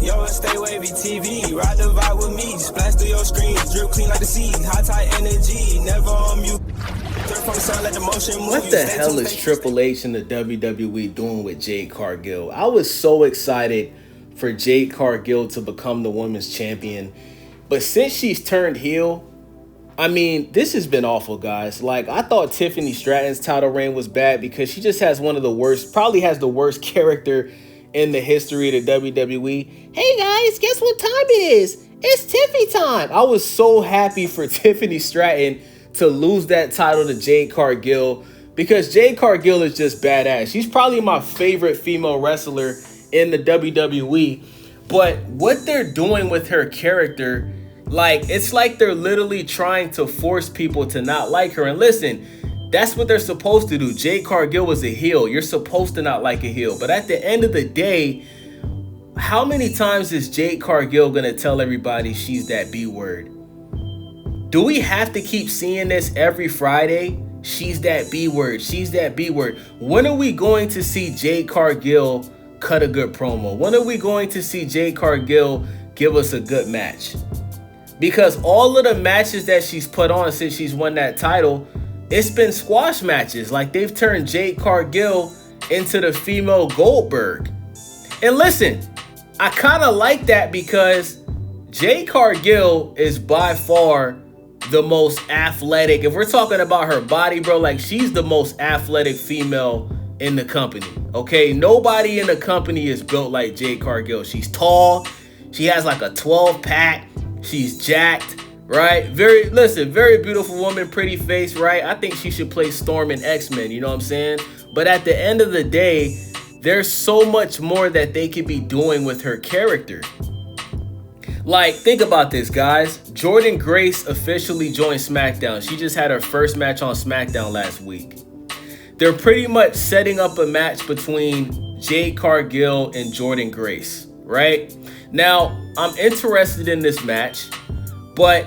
Yo, stay wavy TV, ride the vibe with me, splash through your screen, drip clean like the sea, high tide energy, never on mute. What the hell is Triple H and the WWE doing with Jade Cargill? I was so excited for Jade Cargill to become the women's champion, but since she's turned heel, I mean, this has been awful, guys. Like, I thought Tiffany Stratton's title reign was bad because she just has one of the worst, probably has the worst character in the history of the WWE. Hey guys, guess what time it is? It's Tiffy time. I was so happy for Tiffany Stratton to lose that title to Jade Cargill because Jade Cargill is just badass. She's probably my favorite female wrestler in the WWE. But what they're doing with her character, like, it's like they're literally trying to force people to not like her. And listen, that's what they're supposed to do. Jade Cargill was a heel. You're supposed to not like a heel. But at the end of the day, how many times is Jade Cargill going to tell everybody she's that B word? Do we have to keep seeing this every Friday? She's that B word. She's that B word. When are we going to see Jade Cargill cut a good promo? When are we going to see Jade Cargill give us a good match? Because all of the matches that she's put on since she's won that title, it's been squash matches. Like, they've turned Jade Cargill into the female Goldberg. And listen, I kind of like that because Jade Cargill is by far the most athletic. If we're talking about her body, bro, like, she's the most athletic female in the company. Okay, nobody in the company is built like Jade Cargill. She's tall. She has like a 12-pack. She's jacked, right? Very beautiful woman, pretty face, right? I think she should play Storm in X-Men, you know what I'm saying? But at the end of the day, there's so much more that they could be doing with her character. Like, think about this, guys. Jordynne Grace officially joined SmackDown. She just had her first match on SmackDown last week. They're pretty much setting up a match between Jade Cargill and Jordynne Grace, right? Now, I'm interested in this match, but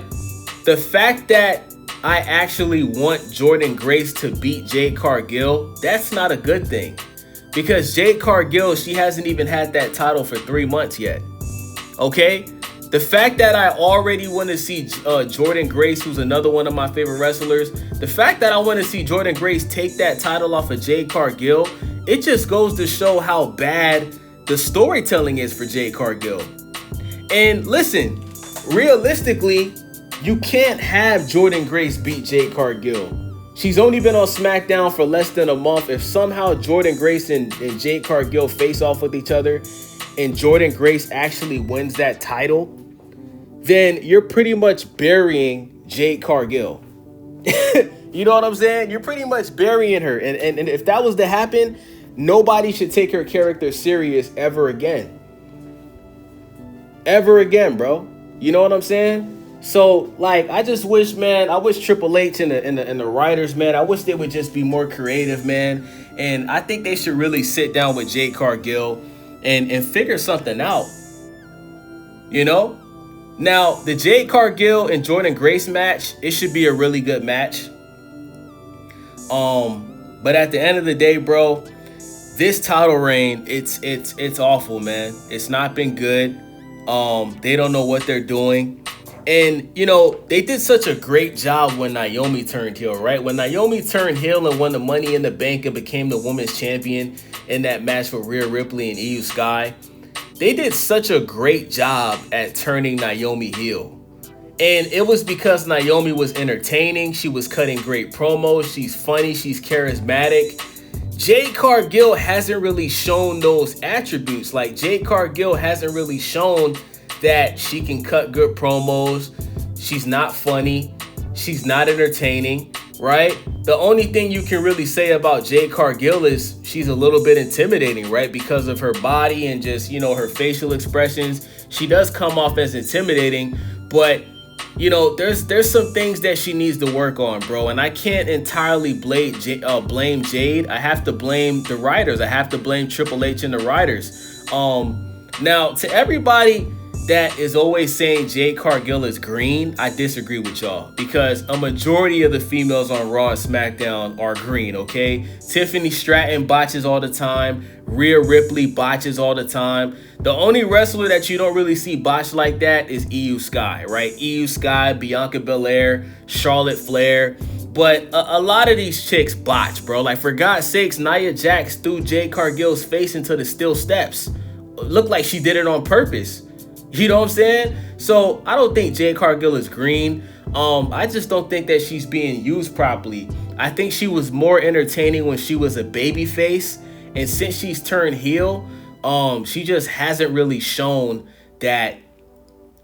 the fact that I actually want Jordynne Grace to beat Jade Cargill, that's not a good thing. Because Jade Cargill, she hasn't even had that title for 3 months yet. Okay? The fact that I already want to see Jordynne Grace, who's another one of my favorite wrestlers, the fact that I want to see Jordynne Grace take that title off of Jade Cargill, it just goes to show how bad the storytelling is for Jade Cargill. And listen, realistically, you can't have Jordynne Grace beat Jade Cargill. She's only been on SmackDown for less than a month. If somehow Jordynne Grace and Jade Cargill face off with each other and Jordynne Grace actually wins that title, then you're pretty much burying Jade Cargill. You know what I'm saying? You're pretty much burying her. And if that was to happen, nobody should take her character serious ever again. Ever again, bro. You know what I'm saying? So, like, I just wish, man, I wish Triple H and the writers, man, I wish they would just be more creative, man. And I think they should really sit down with Jade Cargill and figure something out. You know? Now, the Jade Cargill and Jordynne Grace match, it should be a really good match. But at the end of the day, bro, this title reign, it's awful, man. It's not been good. They don't know what they're doing. And, you know, they did such a great job when Naomi turned heel, right? When Naomi turned heel and won the Money in the Bank and became the women's champion in that match with Rhea Ripley and Io Sky, they did such a great job at turning Naomi heel. And it was because Naomi was entertaining. She was cutting great promos. She's funny. She's charismatic. Jade Cargill hasn't really shown those attributes. Like, Jade Cargill hasn't really shown that she can cut good promos. She's not funny. She's not entertaining, right? The only thing you can really say about Jade Cargill is she's a little bit intimidating, right? Because of her body and just, you know, her facial expressions. She does come off as intimidating, but, you know, there's some things that she needs to work on, bro. And I can't entirely blame Jade. I have to blame the writers. I have to blame Triple H and the writers. Now, to everybody that is always saying Jade Cargill is green, I disagree with y'all, because a majority of the females on Raw and SmackDown are green, okay? Tiffany Stratton botches all the time. Rhea Ripley botches all the time. The only wrestler that you don't really see botch like that is Io Sky, right? Io Sky, Bianca Belair, Charlotte Flair. But a lot of these chicks botch, bro. Like, for God's sakes, Nia Jax threw Jade Cargill's face into the steel steps. Looked like she did it on purpose. You know what I'm saying? So I don't think Jade Cargill is green. I just don't think that she's being used properly. I think she was more entertaining when she was a baby face. And since she's turned heel, she just hasn't really shown that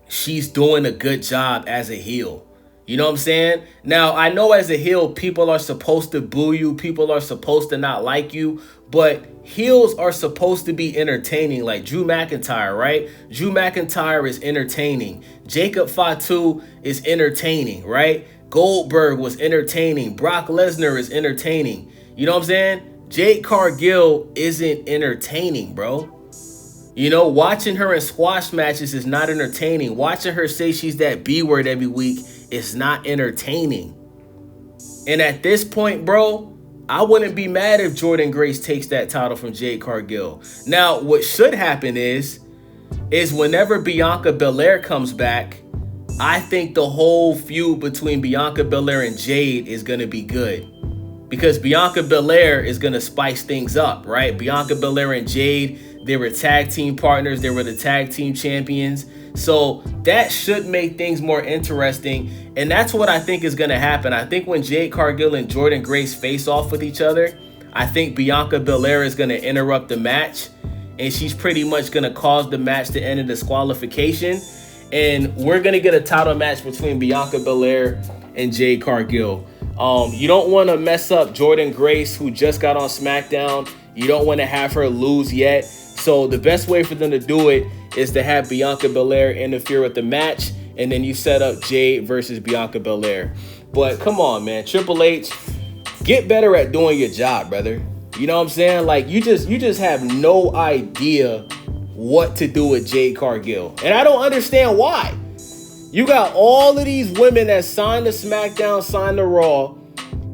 she's doing a good job as a heel. You know what I'm saying? Now, I know as a heel, people are supposed to boo you. People are supposed to not like you. But heels are supposed to be entertaining, like Drew McIntyre, right? Drew McIntyre is entertaining. Jacob Fatu is entertaining, right? Goldberg was entertaining. Brock Lesnar is entertaining. You know what I'm saying? Jade Cargill isn't entertaining, bro. You know, watching her in squash matches is not entertaining. Watching her say she's that B word every week is not entertaining. And at this point, bro, I wouldn't be mad if Jordynne Grace takes that title from Jade Cargill. Now, what should happen is whenever Bianca Belair comes back, I think the whole feud between Bianca Belair and Jade is going to be good. Because Bianca Belair is going to spice things up, right? Bianca Belair and Jade, they were tag team partners. They were the tag team champions. So that should make things more interesting. And that's what I think is going to happen. I think when Jade Cargill and Jordynne Grace face off with each other, I think Bianca Belair is going to interrupt the match. And she's pretty much going to cause the match to end in disqualification. And we're going to get a title match between Bianca Belair and Jade Cargill. You don't want to mess up Jordynne Grace, who just got on SmackDown. You don't want to have her lose yet. So the best way for them to do it is to have Bianca Belair interfere with the match, and then you set up Jade versus Bianca Belair. But come on, man. Triple H, get better at doing your job, brother. You know what I'm saying? Like, you just have no idea what to do with Jade Cargill. And I don't understand why. You got all of these women that signed to SmackDown, signed to Raw,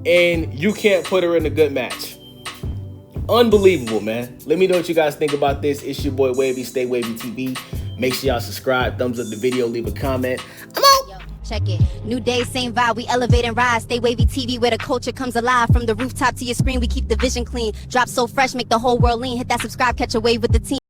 and you can't put her in a good match. Unbelievable, man. Let me know what you guys think about this. It's your boy Wavy, Stay Wavy TV. Make sure y'all subscribe, thumbs up the video, leave a comment. I'm out. Yo, check it. New day, same vibe. We elevate and rise. Stay Wavy TV, where the culture comes alive. From the rooftop to your screen, we keep the vision clean. Drop so fresh, make the whole world lean. Hit that subscribe, catch a wave with the team.